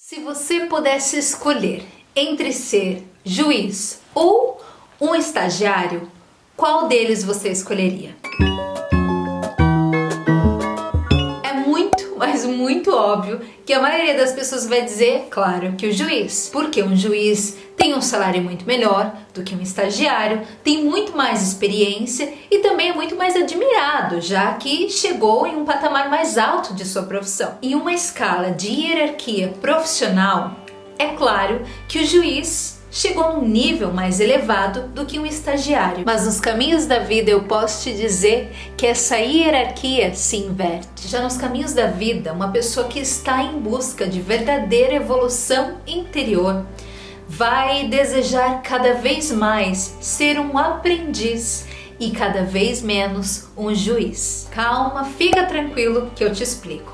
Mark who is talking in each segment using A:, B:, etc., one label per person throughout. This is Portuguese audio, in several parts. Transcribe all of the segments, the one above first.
A: Se você pudesse escolher entre ser juiz ou um estagiário, qual deles você escolheria? É muito, mas muito óbvio que a maioria das pessoas vai dizer, claro, que o juiz. Porque um juiz tem um salário muito melhor do que um estagiário, tem muito mais experiência e também é muito mais admirado, já que chegou em um patamar mais alto de sua profissão. Em uma escala de hierarquia profissional, é claro que o juiz chegou num nível mais elevado do que um estagiário. Mas nos caminhos da vida eu posso te dizer que essa hierarquia se inverte. Já nos caminhos da vida, uma pessoa que está em busca de verdadeira evolução interior vai desejar cada vez mais ser um aprendiz e cada vez menos um juiz. Calma, fica tranquilo que eu te explico.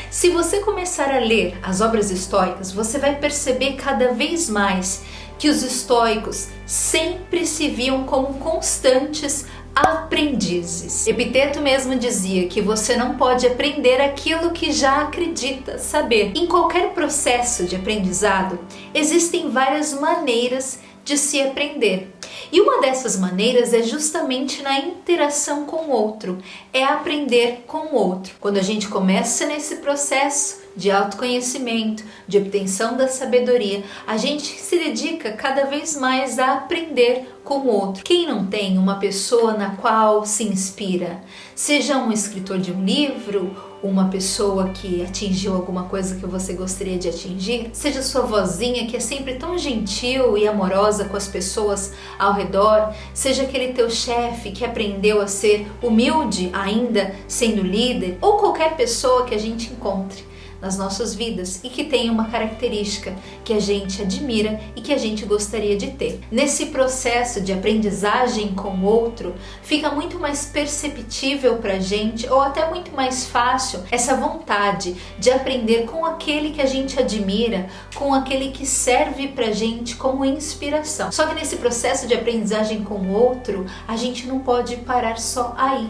A: Se você começar a ler as obras estoicas, você vai perceber cada vez mais que os estoicos sempre se viam como constantes aprendizes. Epiteto mesmo dizia que você não pode aprender aquilo que já acredita saber. Em qualquer processo de aprendizado, existem várias maneiras de se aprender. E uma dessas maneiras é justamente na interação com o outro, é aprender com o outro. Quando a gente começa nesse processo de autoconhecimento, de obtenção da sabedoria, a gente se dedica cada vez mais a aprender com o outro. Quem não tem uma pessoa na qual se inspira? Seja um escritor de um livro, uma pessoa que atingiu alguma coisa que você gostaria de atingir, seja sua vozinha que é sempre tão gentil e amorosa com as pessoas ao redor, seja aquele teu chefe que aprendeu a ser humilde ainda sendo líder, ou qualquer pessoa que a gente encontre nas nossas vidas e que tem uma característica que a gente admira e que a gente gostaria de ter. Nesse processo de aprendizagem com o outro, fica muito mais perceptível pra gente, ou até muito mais fácil, essa vontade de aprender com aquele que a gente admira, com aquele que serve pra gente como inspiração. Só que nesse processo de aprendizagem com o outro, a gente não pode parar só aí.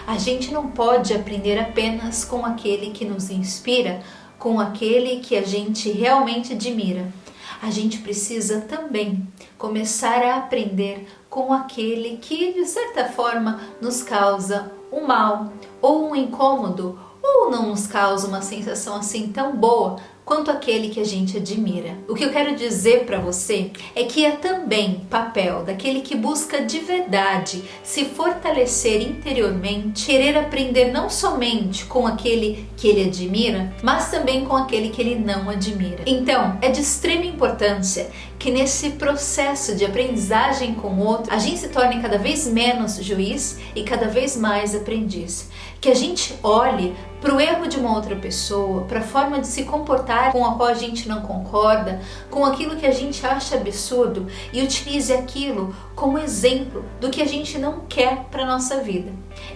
A: A gente não pode aprender apenas com aquele que nos inspira, com aquele que a gente realmente admira. A gente precisa também começar a aprender com aquele que, de certa forma, nos causa um mal ou um incômodo, ou não nos causa uma sensação assim tão boa quanto aquele que a gente admira. O que eu quero dizer para você é que é também papel daquele que busca de verdade se fortalecer interiormente, querer aprender não somente com aquele que ele admira, mas também com aquele que ele não admira. Então, é de extrema importância que nesse processo de aprendizagem com o outro, a gente se torne cada vez menos juiz e cada vez mais aprendiz. Que a gente olhe para o erro de uma outra pessoa, para a forma de se comportar com a qual a gente não concorda, com aquilo que a gente acha absurdo e utilize aquilo como exemplo do que a gente não quer para a nossa vida.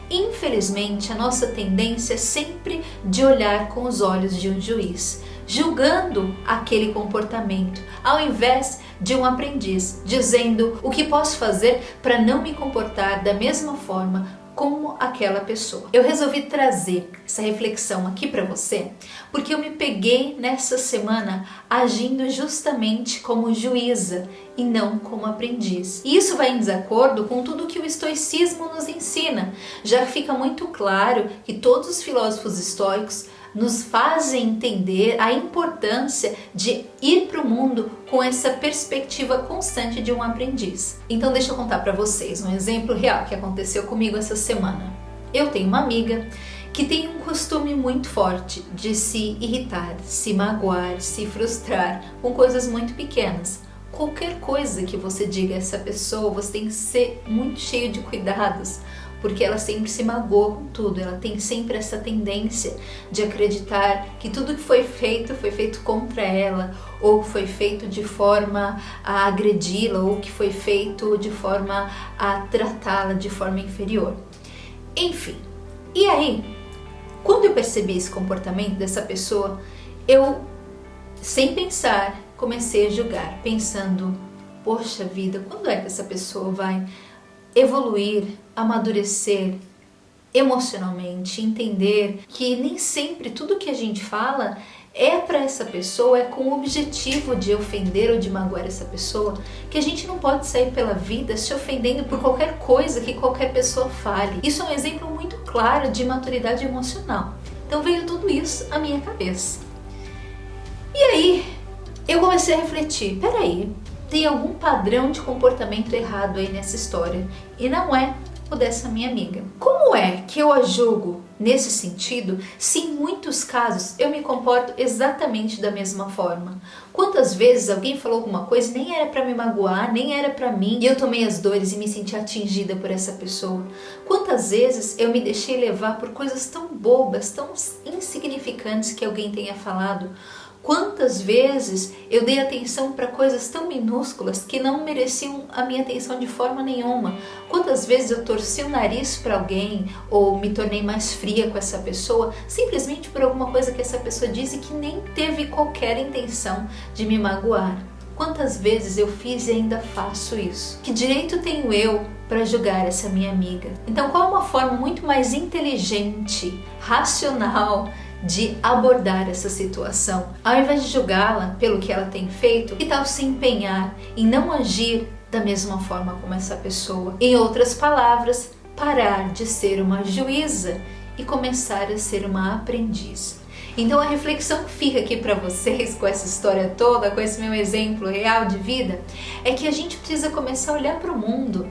A: Infelizmente, a nossa tendência é sempre de olhar com os olhos de um juiz, julgando aquele comportamento, ao invés de um aprendiz, dizendo o que posso fazer para não me comportar da mesma forma como aquela pessoa. Eu resolvi trazer essa reflexão aqui para você porque eu me peguei nessa semana agindo justamente como juíza e não como aprendiz. E isso vai em desacordo com tudo que o estoicismo nos ensina, já que fica muito claro que todos os filósofos estoicos nos fazem entender a importância de ir para o mundo com essa perspectiva constante de um aprendiz. Então deixa eu contar para vocês um exemplo real que aconteceu comigo essa semana. Eu tenho uma amiga que tem um costume muito forte de se irritar, se magoar, se frustrar com coisas muito pequenas. Qualquer coisa que você diga a essa pessoa, você tem que ser muito cheio de cuidados, porque ela sempre se magoa com tudo, ela tem sempre essa tendência de acreditar que tudo que foi feito contra ela, ou foi feito de forma a agredi-la, ou que foi feito de forma a tratá-la de forma inferior. Enfim, e aí, quando eu percebi esse comportamento dessa pessoa, eu, sem pensar, comecei a julgar, pensando, poxa vida, quando é que essa pessoa vai evoluir, amadurecer emocionalmente, entender que nem sempre tudo que a gente fala é para essa pessoa, é com o objetivo de ofender ou de magoar essa pessoa, que a gente não pode sair pela vida se ofendendo por qualquer coisa que qualquer pessoa fale. Isso é um exemplo muito claro de maturidade emocional. Então veio tudo isso à minha cabeça. E aí eu comecei a refletir, peraí, tem algum padrão de comportamento errado aí nessa história, e não é o dessa minha amiga. Como é que eu a julgo nesse sentido, se em muitos casos eu me comporto exatamente da mesma forma? Quantas vezes alguém falou alguma coisa e nem era para me magoar, nem era para mim, e eu tomei as dores e me senti atingida por essa pessoa? Quantas vezes eu me deixei levar por coisas tão bobas, tão insignificantes que alguém tenha falado? Quantas vezes eu dei atenção para coisas tão minúsculas que não mereciam a minha atenção de forma nenhuma? Quantas vezes eu torci o nariz para alguém ou me tornei mais fria com essa pessoa simplesmente por alguma coisa que essa pessoa disse que nem teve qualquer intenção de me magoar? Quantas vezes eu fiz e ainda faço isso? Que direito tenho eu para julgar essa minha amiga? Então, qual é uma forma muito mais inteligente, racional, de abordar essa situação? Ao invés de julgá-la pelo que ela tem feito, que tal se empenhar em não agir da mesma forma como essa pessoa? Em outras palavras, parar de ser uma juíza e começar a ser uma aprendiz. Então a reflexão que fica aqui para vocês com essa história toda, com esse meu exemplo real de vida, é que a gente precisa começar a olhar para o mundo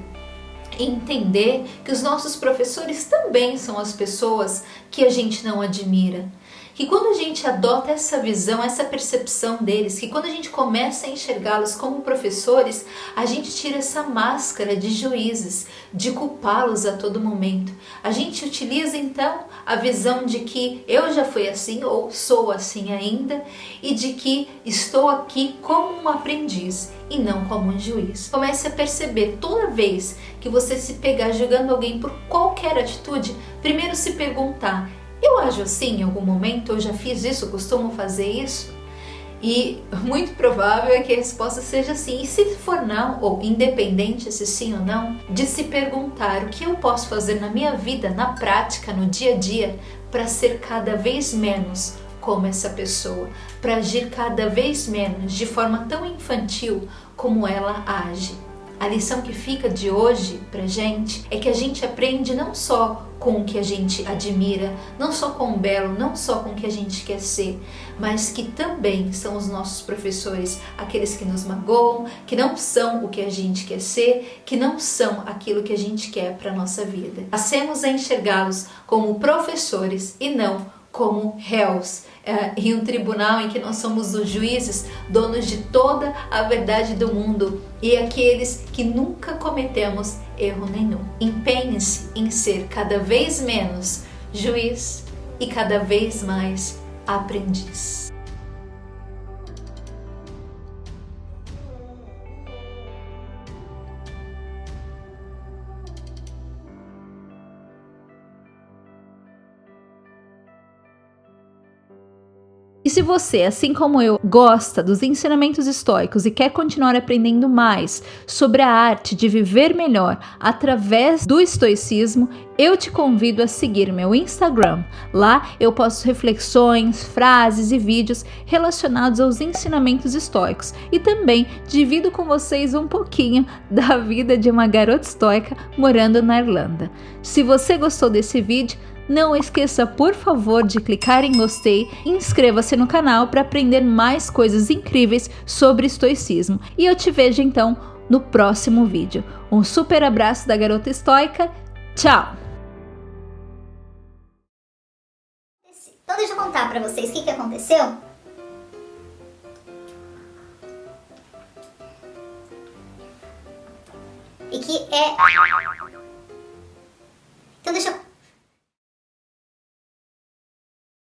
A: e entender que os nossos professores também são as pessoas que a gente não admira. Que quando a gente adota essa visão, essa percepção deles, que quando a gente começa a enxergá-los como professores, a gente tira essa máscara de juízes, de culpá-los a todo momento. A gente utiliza então a visão de que eu já fui assim ou sou assim ainda e de que estou aqui como um aprendiz e não como um juiz. Comece a perceber, toda vez que você se pegar julgando alguém por qualquer atitude, primeiro se perguntar: eu ajo assim em algum momento? Eu já fiz isso? Costumo fazer isso? E muito provável é que a resposta seja sim. E se for não, ou independente se sim ou não, de se perguntar o que eu posso fazer na minha vida, na prática, no dia a dia, para ser cada vez menos como essa pessoa, para agir cada vez menos de forma tão infantil como ela age. A lição que fica de hoje pra gente é que a gente aprende não só com o que a gente admira, não só com o belo, não só com o que a gente quer ser, mas que também são os nossos professores, aqueles que nos magoam, que não são o que a gente quer ser, que não são aquilo que a gente quer para nossa vida. Passemos a enxergá-los como professores e não como réus em um tribunal em que nós somos os juízes, donos de toda a verdade do mundo e aqueles que nunca cometemos erro nenhum. Empenhe-se em ser cada vez menos juiz e cada vez mais aprendiz. E se você, assim como eu, gosta dos ensinamentos estoicos e quer continuar aprendendo mais sobre a arte de viver melhor através do estoicismo, eu te convido a seguir meu Instagram. Lá eu posto reflexões, frases e vídeos relacionados aos ensinamentos estoicos e também divido com vocês um pouquinho da vida de uma garota estoica morando na Irlanda. Se você gostou desse vídeo, não esqueça, por favor, de clicar em gostei e inscreva-se no canal para aprender mais coisas incríveis sobre estoicismo. E eu te vejo então no próximo vídeo. Um super abraço da garota estoica. Tchau!
B: Então deixa eu contar pra vocês o que aconteceu. E que é... Então deixa eu